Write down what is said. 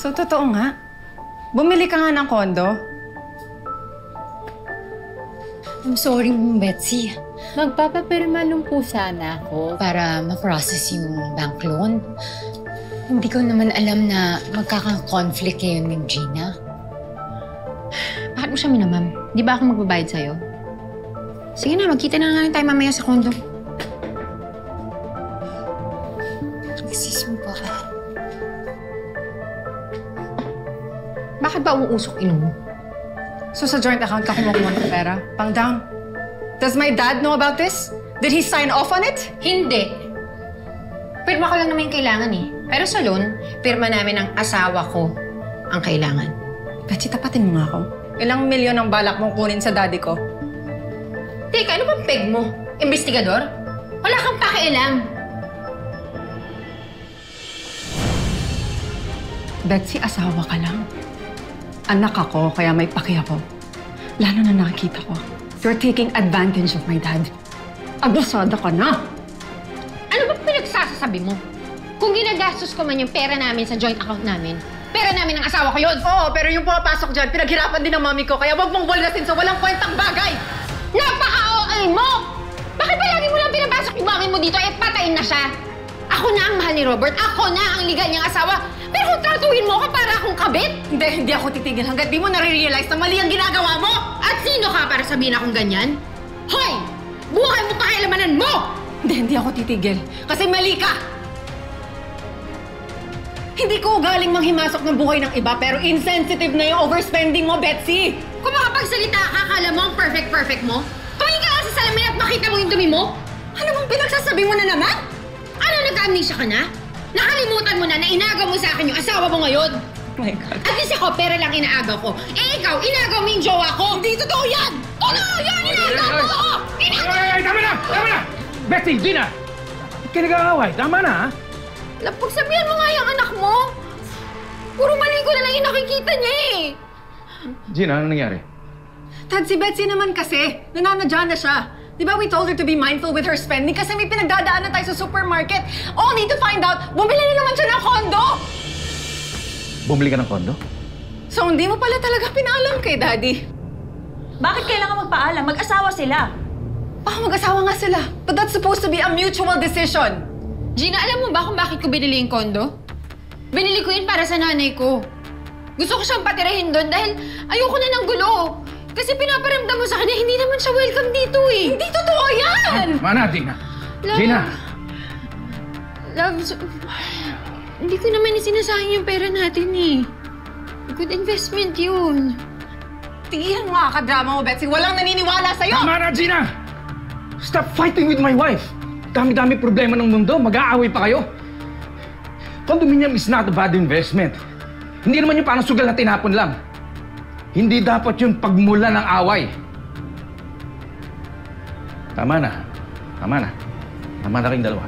So, totoo nga? Bumili ka nga ng kondo? I'm sorry, Betsy. Magpapapirma lang po sana ako. Para ma-process yung bank loan. Hindi ko naman alam na magkaka-conflict kayo ni Gina. Bakit mo siya minamam? Di ba ako magbabayad sa'yo? Sige na, magkita na nga rin tayo mamaya sa kondo. Excuse me po. Bakit ba umuusok ino mo? So, sa joint account ka kumukuha ng pera? Pang down. Does my dad know about this? Did he sign off on it? Hindi. Pirma ko lang naman yung kailangan eh. Pero sa loan, pirma namin ang asawa ko ang kailangan. Betsy, tapatin mo nga ako. Ilang milyon ang balak mong kunin sa daddy ko? Teka, ano bang peg mo? Investigador? Wala kang pakialam. Betsy, asawa ka lang. Anak ako, kaya may paki ako. Lalo na nakikita ko. You're taking advantage of my dad. Abusada ka na! Ano ba pinagsasasabi mo? Kung ginagastos ko man yung pera namin sa joint account namin, pera namin ng asawa ko yun. Oo, pero yung pumapasok dyan, pinaghirapan din ng mami ko, kaya wag mong bulgasin sa walang kwentang bagay! Napaka-OA mo! Bakit ba lagi mo lang pinapasok yung mami mo dito? Eh, patayin na siya! Ako na ang mahal ni Robert. Ako na ang legal niyang asawa. Pero kung tratuhin mo ako para akong kabit? Hindi ako titigil hanggat di mo nare-realize na mali ang ginagawa mo! At sino ka para sabihin akong ganyan? Hoy! Buhay mo pakialamanan mo! Hindi ako titigil. Kasi mali ka! Hindi ko galing manghimasok ng buhay ng iba, pero insensitive na yung overspending mo, Betsy! Kung makapagsalita ka, akala mo ang perfect mo? Tumingin ka nga sa salamin at makita mo yung dumi mo? Ano bang pinagsasabi mo na naman? Ano, nagka-amnesia ka na? Nakalimutan mo na na inagaw mo sa akin yung asawa mo ngayon. Oh my God. At least ako, pera lang inaagaw ko. Eh ikaw, inagaw mo yung jowa ko. Hindi totoo yan! Totoo yan! Inagaw mo! Inagaw! Ay, tama na! Tama na! Betsy, Gina! Ba't ka nag-aaway? Tama na, ha? Pagsabihan mo nga yung anak mo. Puro mali ko na lang yung nakikita niya eh. Gina, ano nangyari? Tad, si Betsy naman kasi, nananadya na siya. Di ba we told her to be mindful with her spending kasi may pinagdadaanan tayo sa supermarket only to find out, bumili na naman siya ng kondo! Bumili ka ng kondo? So, hindi mo pala talaga pinaalam kay Daddy. Bakit kailangan magpaalam? Mag-asawa sila. Mag-asawa nga sila. But that's supposed to be a mutual decision. Gina, alam mo ba kung bakit ko binili yung kondo? Binili ko yun para sa nanay ko. Gusto ko siyang patirahin doon dahil ayoko na ng gulo. Kasi pinaparamdam mo sa kanya, hindi naman siya welcome dito eh. Hindi totoo yan! Mana, Gina! Love, Gina! Love, hindi ko naman isinasayang yung pera natin eh. Good investment yun. Tigihan mo nga ka-drama mo, Betsy. Walang naniniwala sa'yo! Tama na, Gina! Stop fighting with my wife! Dami-dami problema ng mundo, mag-aaway pa kayo. Condominium is not a bad investment. Hindi naman yung parang sugal na tinapon lang. Hindi dapat yung pagmula ng away. Tama na. Tama na. Tama na kayong dalawa.